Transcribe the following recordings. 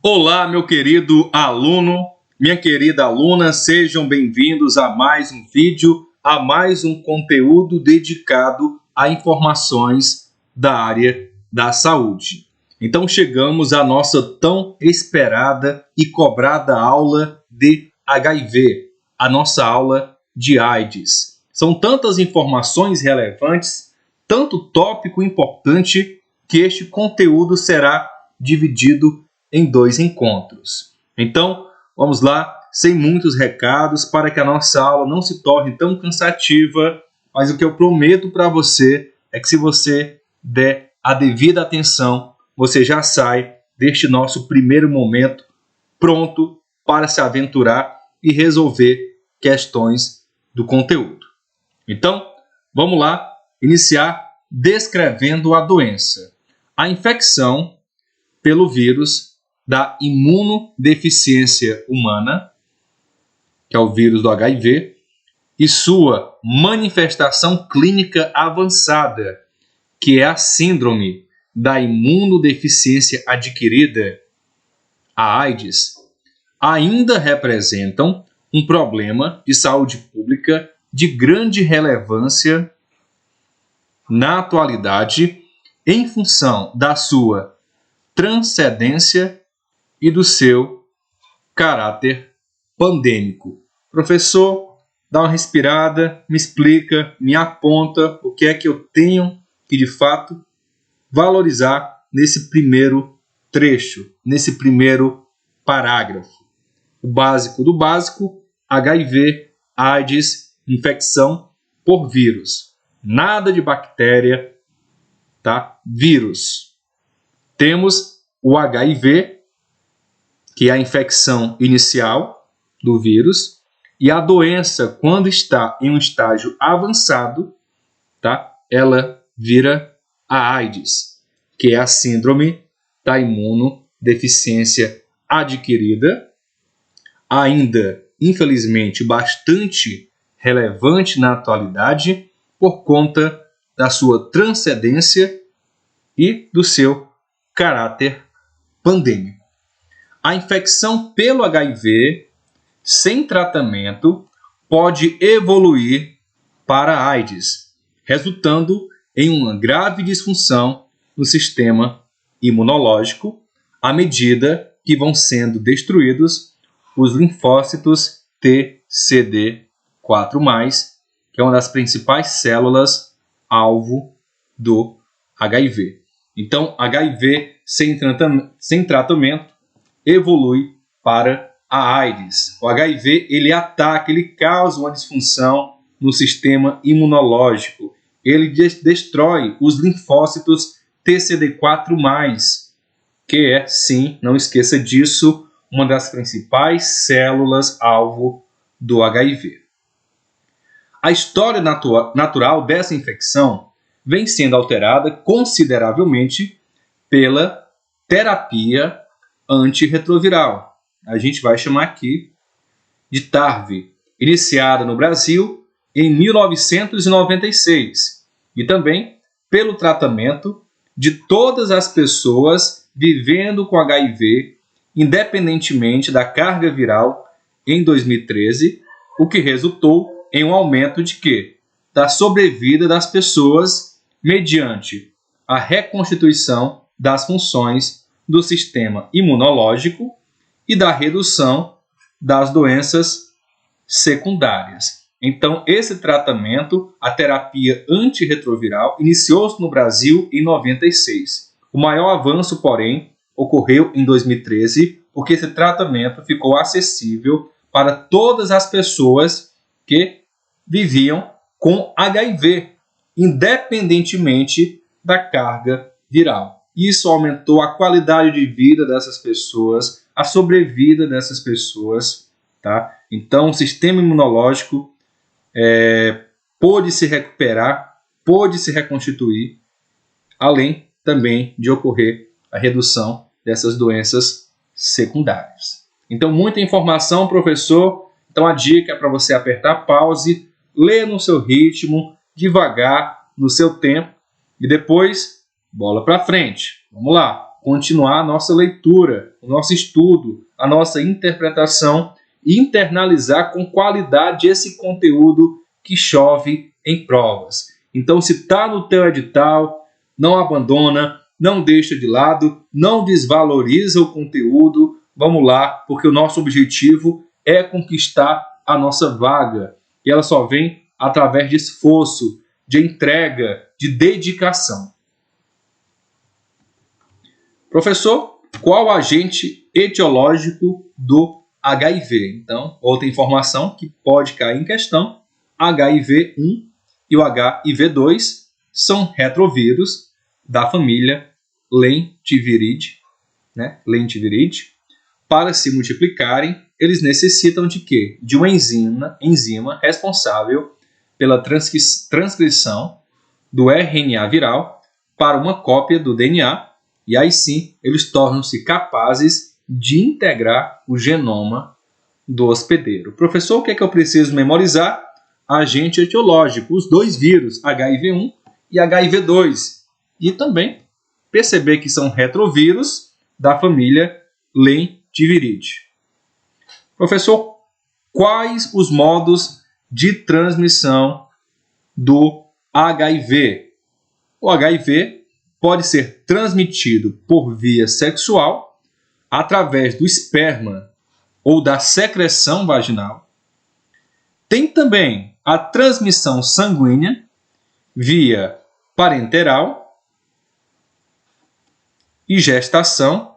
Olá, meu querido aluno, minha querida aluna, sejam bem-vindos a mais um vídeo, a mais um conteúdo dedicado a informações da área da saúde. Então chegamos à nossa tão esperada e cobrada aula de HIV, a nossa aula de AIDS. São tantas informações relevantes, tanto tópico importante, que este conteúdo será dividido em 2 encontros. Então, vamos lá, sem muitos recados, para que a nossa aula não se torne tão cansativa, mas o que eu prometo para você é que se você der a devida atenção, você já sai deste nosso primeiro momento pronto para se aventurar e resolver questões do conteúdo. Então, vamos lá, iniciar descrevendo a doença. A infecção pelo vírus da imunodeficiência humana, que é o vírus do HIV, e sua manifestação clínica avançada, que é a síndrome da imunodeficiência adquirida, a AIDS, ainda representam um problema de saúde pública de grande relevância na atualidade, em função da sua transcendência e do seu caráter pandêmico. Professor, dá uma respirada, me explica, me aponta o que é que eu tenho que, de fato, valorizar nesse primeiro trecho, nesse primeiro parágrafo. O básico do básico, HIV, AIDS, infecção por vírus. Nada de bactéria, tá? Vírus. Temos o HIV, que é a infecção inicial do vírus, e a doença, quando está em um estágio avançado, tá? Ela vira a AIDS, que é a síndrome da imunodeficiência adquirida, ainda, infelizmente, bastante relevante na atualidade, por conta da sua transcendência e do seu caráter pandêmico. A infecção pelo HIV, sem tratamento, pode evoluir para a AIDS, resultando em uma grave disfunção no sistema imunológico, à medida que vão sendo destruídos os linfócitos TCD4+, que é uma das principais células alvo do HIV. Então, HIV sem tratamento evolui para a AIDS. O HIV, ele ataca, ele causa uma disfunção no sistema imunológico. Ele destrói os linfócitos TCD4+, que é, sim, não esqueça disso, uma das principais células alvo do HIV. A história natural dessa infecção vem sendo alterada consideravelmente pela terapia antirretroviral. A gente vai chamar aqui de TARV, iniciada no Brasil em 1996, e também pelo tratamento de todas as pessoas vivendo com HIV, independentemente da carga viral, em 2013, o que resultou em um aumento de quê? Da sobrevida das pessoas mediante a reconstituição das funções do sistema imunológico e da redução das doenças secundárias. Então, esse tratamento, a terapia antirretroviral, iniciou-se no Brasil em 96. O maior avanço, porém, ocorreu em 2013, porque esse tratamento ficou acessível para todas as pessoas que viviam com HIV, independentemente da carga viral. Isso aumentou a qualidade de vida dessas pessoas, a sobrevida dessas pessoas, tá? Então, o sistema imunológico pôde se recuperar, pôde se reconstituir, além também de ocorrer a redução dessas doenças secundárias. Então, muita informação, professor. Então, a dica é para você apertar pause, ler no seu ritmo, devagar, no seu tempo, e depois, bola para frente. Vamos lá. continuar a nossa leitura, o nosso estudo, a nossa interpretação e internalizar com qualidade esse conteúdo que chove em provas. Então, se está no teu edital, não abandona, não deixa de lado, não desvaloriza o conteúdo. Vamos lá, porque o nosso objetivo é conquistar a nossa vaga. E ela só vem através de esforço, de entrega, de dedicação. Professor, qual o agente etiológico do HIV? Então, outra informação que pode cair em questão: HIV-1 e o HIV-2 são retrovírus da família Lentiviridie, né? Lentiviridie. Para se multiplicarem, eles necessitam de quê? De uma enzima responsável pela transcrição do RNA viral para uma cópia do DNA, e aí sim eles tornam-se capazes de integrar o genoma do hospedeiro. Professor, o que é que eu preciso memorizar? Agente etiológico, os dois vírus, HIV-1 e HIV-2. E também perceber que são retrovírus da família Lentiviridie. Professor, quais os modos de transmissão do HIV? O HIV pode ser transmitido por via sexual, através do esperma ou da secreção vaginal. Tem também a transmissão sanguínea via parenteral e gestação,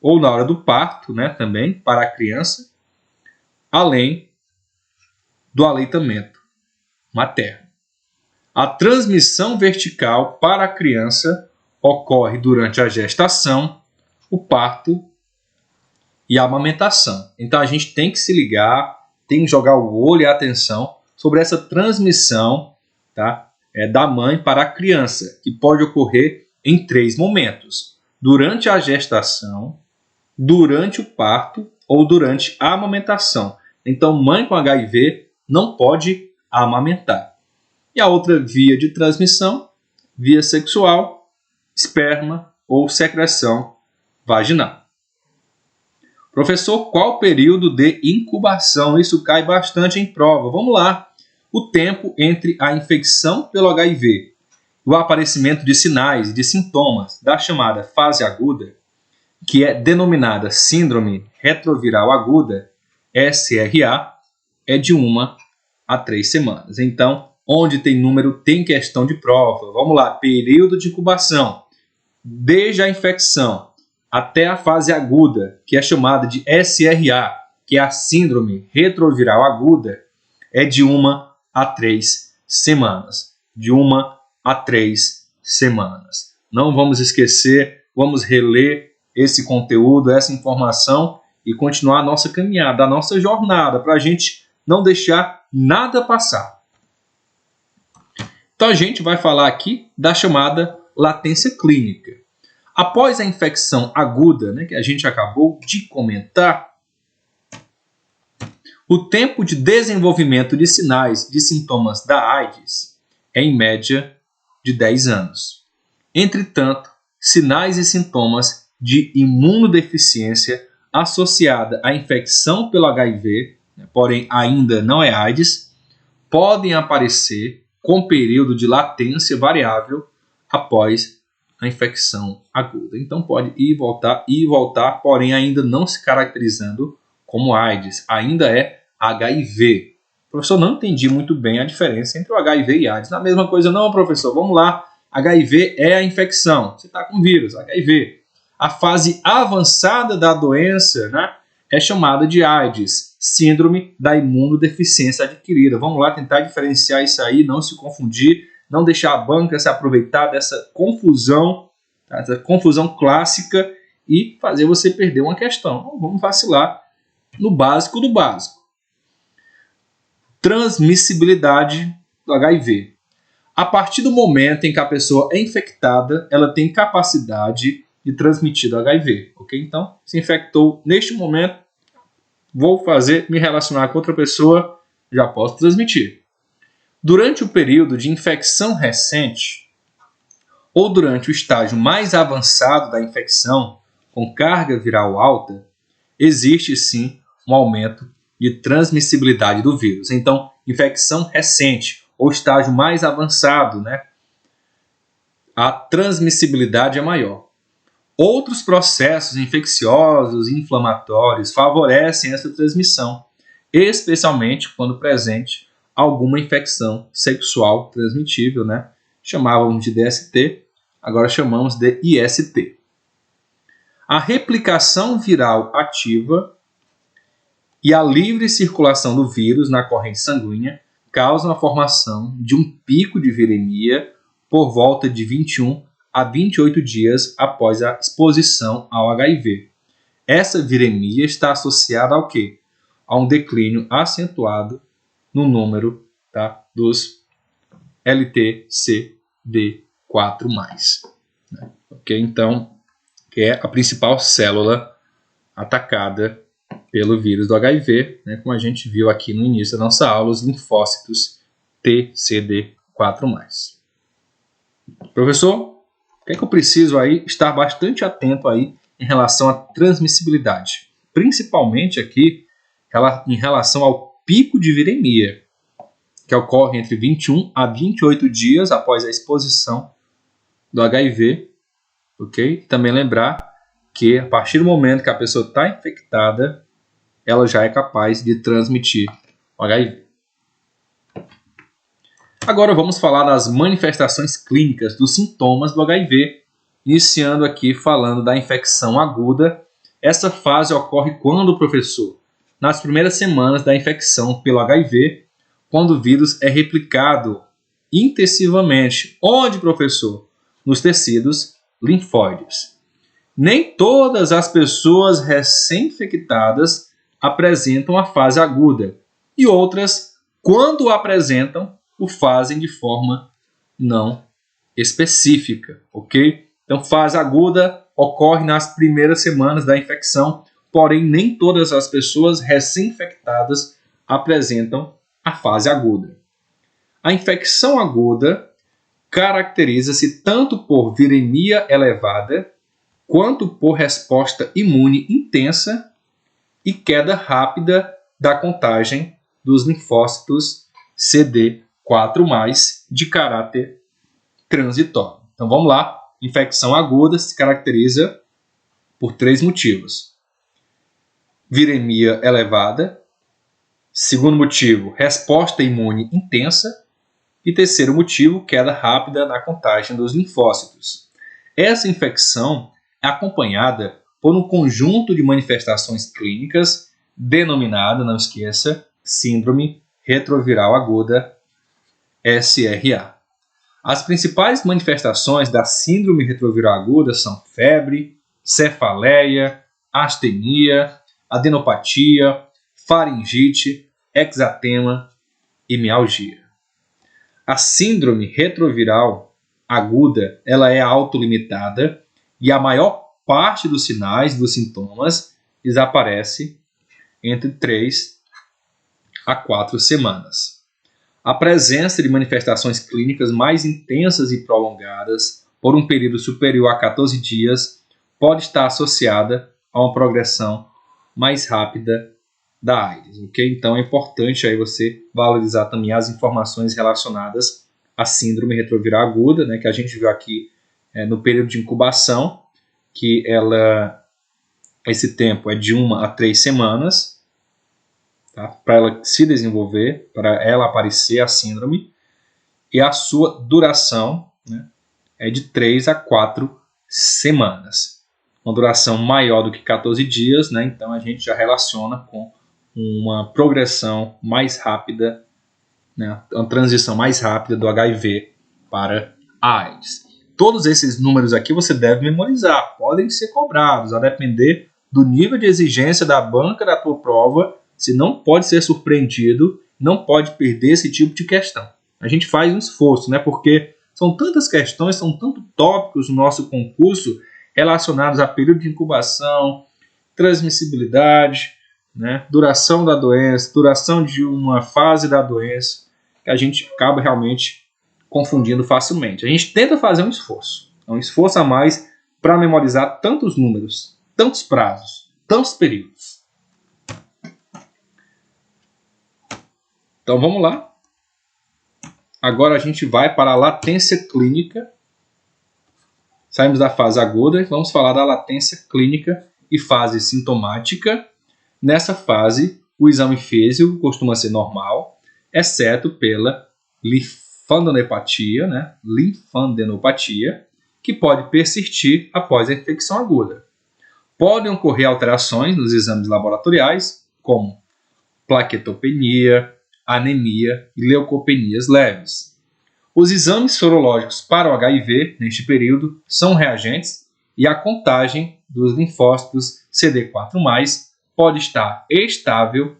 ou na hora do parto, né, também, para a criança, além do aleitamento materno. A transmissão vertical para a criança ocorre durante a gestação, o parto e a amamentação. Então a gente tem que se ligar, tem que jogar o olho e a atenção sobre essa transmissão, tá, da mãe para a criança, que pode ocorrer em 3 momentos: durante a gestação, durante o parto ou durante a amamentação. Então, mãe com HIV não pode amamentar. E a outra via de transmissão, via sexual, esperma ou secreção vaginal. Professor, qual o período de incubação? Isso cai bastante em prova. Vamos lá. O tempo entre a infecção pelo HIV e o aparecimento de sinais e de sintomas da chamada fase aguda, que é denominada Síndrome Retroviral Aguda, SRA, é de 1 a 3 semanas. Então, onde tem número, tem questão de prova. Vamos lá, período de incubação, desde a infecção até a fase aguda, que é chamada de SRA, que é a Síndrome Retroviral Aguda, é de 1 a 3 semanas. De 1 a 3 semanas. Não vamos esquecer, vamos reler esse conteúdo, essa informação e continuar a nossa caminhada, a nossa jornada, para a gente não deixar nada passar. Então a gente vai falar aqui da chamada latência clínica. Após a infecção aguda, né, que a gente acabou de comentar, o tempo de desenvolvimento de sinais de sintomas da AIDS é em média de 10 anos. Entretanto, sinais e sintomas de imunodeficiência associada à infecção pelo HIV, porém ainda não é AIDS, podem aparecer com período de latência variável após a infecção aguda. Então pode ir e voltar, porém ainda não se caracterizando como AIDS, ainda é HIV. Professor, não entendi muito bem a diferença entre o HIV e AIDS. Não é a mesma coisa não, professor, vamos lá. HIV é a infecção, você está com vírus, HIV. A fase avançada da doença, né, é chamada de AIDS, síndrome da imunodeficiência adquirida. Vamos lá tentar diferenciar isso aí, não se confundir, não deixar a banca se aproveitar dessa confusão, tá, essa confusão clássica e fazer você perder uma questão. Não vamos vacilar no básico do básico. Transmissibilidade do HIV. A partir do momento em que a pessoa é infectada, ela tem capacidade de transmitir o HIV, ok? Então, se infectou neste momento, vou me relacionar com outra pessoa, já posso transmitir. Durante o período de infecção recente, ou durante o estágio mais avançado da infecção, com carga viral alta, existe sim um aumento de transmissibilidade do vírus. Então, infecção recente ou estágio mais avançado, né, a transmissibilidade é maior. Outros processos infecciosos e inflamatórios favorecem essa transmissão, especialmente quando presente alguma infecção sexual transmitível, né? Chamávamos de DST, agora chamamos de IST. A replicação viral ativa e a livre circulação do vírus na corrente sanguínea causam a formação de um pico de viremia por volta de 21 a 28 dias após a exposição ao HIV. Essa viremia está associada ao quê? A um declínio acentuado no número, tá, dos LTCD4+. Né? Ok? Então, que é a principal célula atacada pelo vírus do HIV, né? Como a gente viu aqui no início da nossa aula, os linfócitos TCD4+. Professor, o que é que eu preciso aí estar bastante atento aí em relação à transmissibilidade? Principalmente aqui em relação ao pico de viremia, que ocorre entre 21 a 28 dias após a exposição do HIV, ok? Também lembrar que a partir do momento que a pessoa está infectada, ela já é capaz de transmitir o HIV. Agora vamos falar das manifestações clínicas dos sintomas do HIV, iniciando aqui falando da infecção aguda. Essa fase ocorre quando, professor? Nas primeiras semanas da infecção pelo HIV, quando o vírus é replicado intensivamente. Onde, professor? Nos tecidos linfóides. Nem todas as pessoas recém-infectadas apresentam a fase aguda, e outras, quando apresentam, o fazem de forma não específica, ok? Então, fase aguda ocorre nas primeiras semanas da infecção, porém, nem todas as pessoas recém-infectadas apresentam a fase aguda. A infecção aguda caracteriza-se tanto por viremia elevada, quanto por resposta imune intensa e queda rápida da contagem dos linfócitos CD4+, de caráter transitório. Então vamos lá, infecção aguda se caracteriza por 3 motivos. Viremia elevada, segundo motivo, resposta imune intensa, e terceiro motivo, queda rápida na contagem dos linfócitos. Essa infecção é acompanhada por um conjunto de manifestações clínicas denominada, não esqueça, Síndrome Retroviral Aguda, SRA. As principais manifestações da Síndrome Retroviral Aguda são febre, cefaleia, astenia, adenopatia, faringite, exatema e mialgia. A síndrome retroviral aguda, ela é autolimitada e a maior parte dos sinais, dos sintomas, desaparece entre 3 a 4 semanas. A presença de manifestações clínicas mais intensas e prolongadas por um período superior a 14 dias pode estar associada a uma progressão mais rápida da AIDS, ok? Então é importante aí você valorizar também as informações relacionadas à síndrome retroviral aguda, né, que a gente viu aqui no período de incubação, que esse tempo é de 1 a 3 semanas, tá? Para ela se desenvolver, para ela aparecer a síndrome, e a sua duração, né, é de 3 a 4 semanas. Uma duração maior do que 14 dias, né, então a gente já relaciona com uma progressão mais rápida, né, uma transição mais rápida do HIV para a AIDS. Todos esses números aqui você deve memorizar, podem ser cobrados, a depender do nível de exigência da banca da tua prova, você não pode ser surpreendido, não pode perder esse tipo de questão. A gente faz um esforço, né, porque são tantas questões, são tantos tópicos no nosso concurso relacionados a período de incubação, transmissibilidade, né, duração da doença, duração de uma fase da doença, que a gente acaba realmente confundindo facilmente. A gente tenta fazer um esforço a mais para memorizar tantos números, tantos prazos, tantos períodos. Então vamos lá. Agora a gente vai para a latência clínica. Saímos da fase aguda e vamos falar da latência clínica e fase sintomática. Nessa fase, o exame físico costuma ser normal, exceto pela linfadenopatia, linfadenopatia, que pode persistir após a infecção aguda. Podem ocorrer alterações nos exames laboratoriais, como plaquetopenia, anemia e leucopenias leves. Os exames sorológicos para o HIV, neste período, são reagentes e a contagem dos linfócitos CD4+, pode estar estável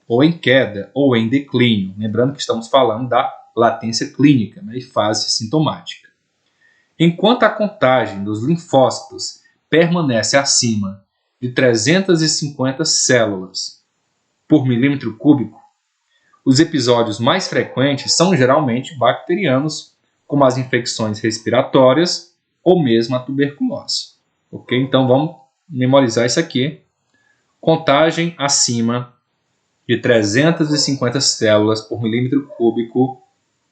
ou em queda ou em declínio. Lembrando que estamos falando da latência clínica, e fase sintomática. Enquanto a contagem dos linfócitos permanece acima de 350 células por milímetro cúbico, os episódios mais frequentes são geralmente bacterianos, como as infecções respiratórias ou mesmo a tuberculose. Ok? Então vamos memorizar isso aqui. Contagem acima de 350 células por milímetro cúbico.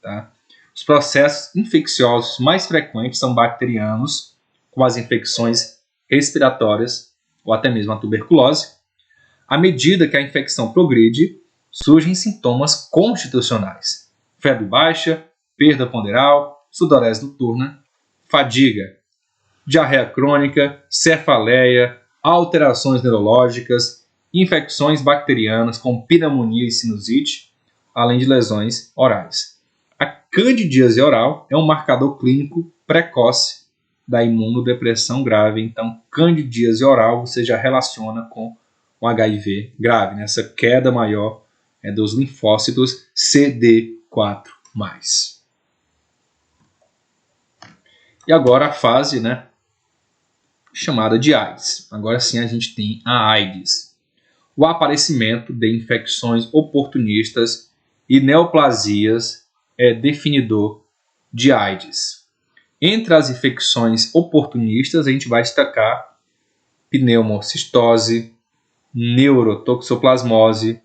Tá? Os processos infecciosos mais frequentes são bacterianos, como as infecções respiratórias ou até mesmo a tuberculose. À medida que a infecção progride, surgem sintomas constitucionais: febre baixa, perda ponderal, sudorese noturna, fadiga, diarreia crônica, cefaleia, alterações neurológicas, infecções bacterianas como pneumonia e sinusite, além de lesões orais. A candidíase oral é um marcador clínico precoce da imunodepressão grave. Então, candidíase oral você já relaciona com o HIV grave, essa queda maior dos linfócitos CD4+. E agora a fase, chamada de AIDS. Agora sim a gente tem a AIDS. O aparecimento de infecções oportunistas e neoplasias é definidor de AIDS. Entre as infecções oportunistas a gente vai destacar pneumocistose, neurotoxoplasmose,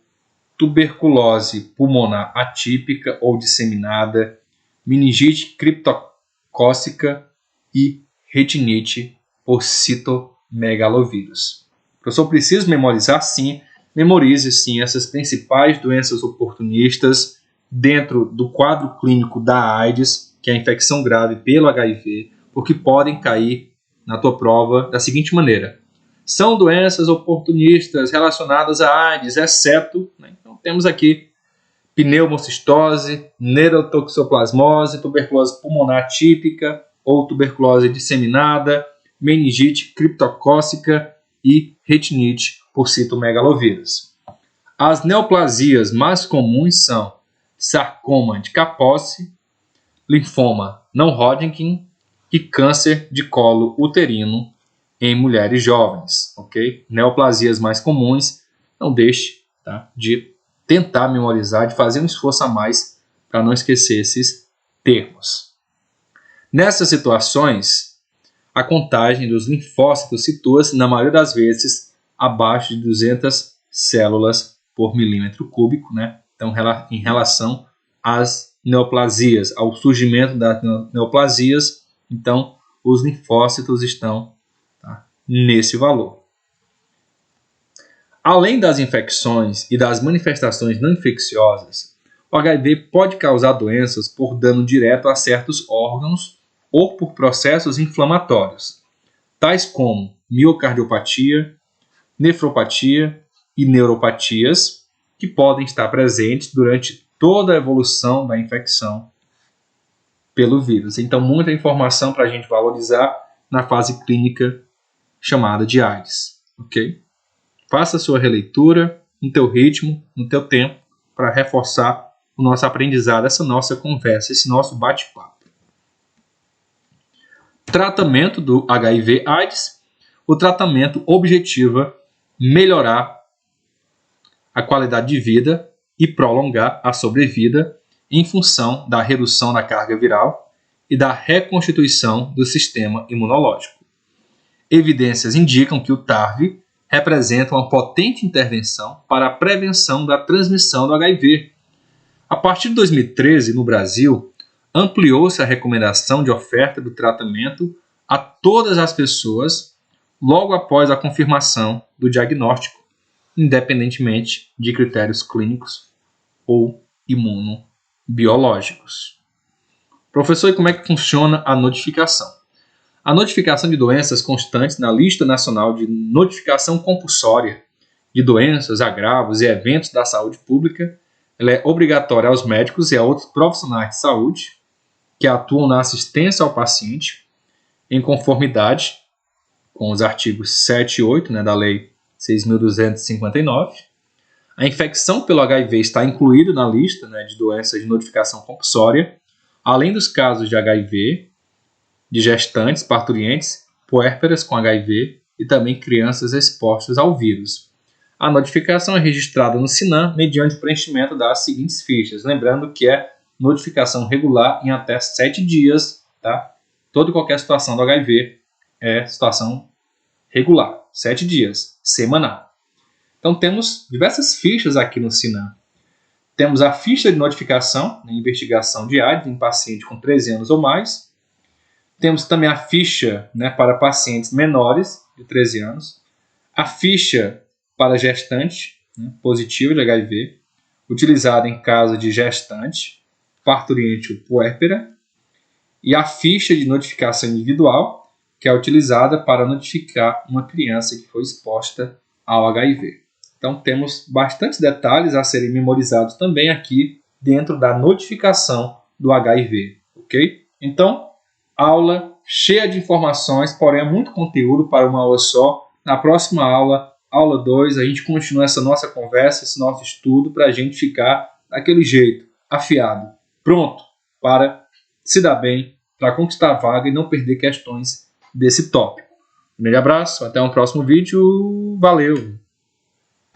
tuberculose pulmonar atípica ou disseminada, meningite criptocócica e retinite por citomegalovírus. Professor, preciso memorizar? Sim, memorize sim essas principais doenças oportunistas dentro do quadro clínico da AIDS, que é a infecção grave pelo HIV, porque podem cair na tua prova da seguinte maneira: são doenças oportunistas relacionadas à AIDS, exceto, então temos aqui pneumocistose, neurotoxoplasmose, tuberculose pulmonar típica ou tuberculose disseminada, meningite criptocócica e retinite por citomegalovírus. As neoplasias mais comuns são sarcoma de Kaposi, linfoma não Hodgkin e câncer de colo uterino em mulheres jovens, ok? Neoplasias mais comuns, não deixe de tentar memorizar, de fazer um esforço a mais para não esquecer esses termos. Nessas situações, a contagem dos linfócitos situa-se, na maioria das vezes, abaixo de 200 células por milímetro cúbico, Então, em relação às neoplasias, ao surgimento das neoplasias, então, os linfócitos estão nesse valor. Além das infecções e das manifestações não infecciosas, o HIV pode causar doenças por dano direto a certos órgãos ou por processos inflamatórios, tais como miocardiopatia, nefropatia e neuropatias, que podem estar presentes durante toda a evolução da infecção pelo vírus. Então, muita informação para a gente valorizar na fase clínica chamada de AIDS, ok? Faça a sua releitura no teu ritmo, no teu tempo, para reforçar o nosso aprendizado, essa nossa conversa, esse nosso bate-papo. Tratamento do HIV/AIDS. O tratamento objetiva melhorar a qualidade de vida e prolongar a sobrevida em função da redução da carga viral e da reconstituição do sistema imunológico. Evidências indicam que o TARV representa uma potente intervenção para a prevenção da transmissão do HIV. A partir de 2013, no Brasil, ampliou-se a recomendação de oferta do tratamento a todas as pessoas logo após a confirmação do diagnóstico, independentemente de critérios clínicos ou imunobiológicos. Professor, e como é que funciona a notificação? A notificação de doenças constantes na Lista Nacional de Notificação Compulsória de Doenças, Agravos e Eventos da Saúde Pública, ela é obrigatória aos médicos e a outros profissionais de saúde que atuam na assistência ao paciente, em conformidade com os artigos 7 e 8, da Lei 6.259. A infecção pelo HIV está incluída na lista de doenças de notificação compulsória, além dos casos de HIV, de gestantes, parturientes, puérperas com HIV e também crianças expostas ao vírus. A notificação é registrada no SINAM mediante o preenchimento das seguintes fichas, lembrando que é notificação regular em até 7 dias, tá? Toda e qualquer situação do HIV é situação regular, 7 dias, semanal. Então temos diversas fichas aqui no SINAM. Temos a ficha de notificação, investigação de AIDS em paciente com 13 anos ou mais. Temos também a ficha para pacientes menores de 13 anos. A ficha para gestante positiva de HIV, utilizada em caso de gestante, parturiente ou puérpera. E a ficha de notificação individual, que é utilizada para notificar uma criança que foi exposta ao HIV. Então, temos bastantes detalhes a serem memorizados também aqui dentro da notificação do HIV, ok? Então, aula cheia de informações, porém muito conteúdo para uma aula só. Na próxima aula, aula 2, a gente continua essa nossa conversa, esse nosso estudo, para a gente ficar daquele jeito, afiado, pronto para se dar bem, para conquistar a vaga e não perder questões desse tópico. Um grande abraço, até um próximo vídeo, valeu!